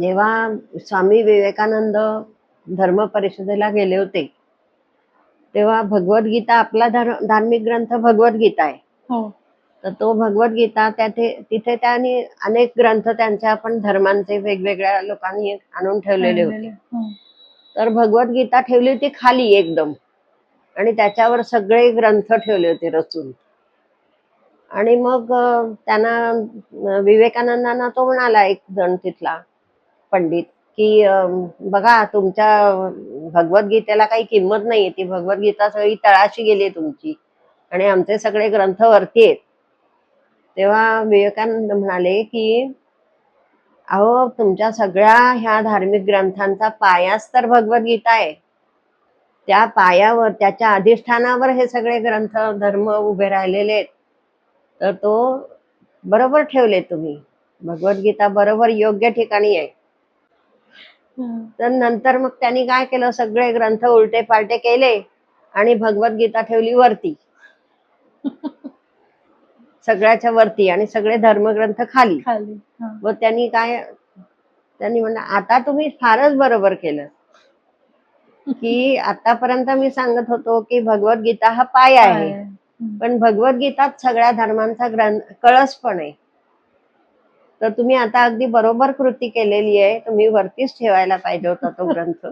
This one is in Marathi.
जेव्हा स्वामी विवेकानंद धर्म परिषदेला गेले होते तेव्हा भगवद्गीता आपला धार्मिक ग्रंथ भगवद्गीता आहे. हो. तर तो भगवद्गीता तिथे त्यांनी अनेक ग्रंथ त्यांच्या पण धर्मांचे वेगवेगळ्या लोकांनी आणून ठेवलेले होते. हो. तर भगवद्गीता ठेवली होती खाली एकदम आणि त्याच्यावर सगळे ग्रंथ ठेवले होते रचून. आणि मग त्यांना विवेकानंदांना तो म्हणाला, एक जण तिथला पंडित, की बघा तुमच्या भगवद्गीतेला काही किंमत नाहीये, ती भगवद्गीता सगळी तळाशी गेली तुमची आणि आमचे सगळे ग्रंथ वरती आहेत. तेव्हा विवेकानंद म्हणाले की अहो, तुमच्या सगळ्या ह्या धार्मिक ग्रंथांचा पायाच तर भगवद्गीता आहे. त्या पायावर, त्याच्या अधिष्ठानावर हे सगळे ग्रंथ धर्म उभे राहिलेले आहेत. तर तो बरोबर ठेवले तुम्ही, भगवद्गीता बरोबर योग्य ठिकाणी आहे. तर नंतर मग त्यांनी काय केलं, सगळे ग्रंथ उलटे पालटे केले आणि भगवद्गीता ठेवली वरती सगळ्याच्या वरती आणि सगळे धर्मग्रंथ खाली. मग त्यांनी म्हणलं, आता तुम्ही फारच बरोबर केलं की आतापर्यंत मी सांगत होतो की भगवद्गीता हा पाया आहे, पण भगवद्गीताच सगळ्या धर्मांचा कळस पण आहे. तर तुम्ही आता अगदी बरोबर कृती केलेली आहे, तुम्ही वरतीच ठेवायला पाहिजे होता तो ग्रंथ.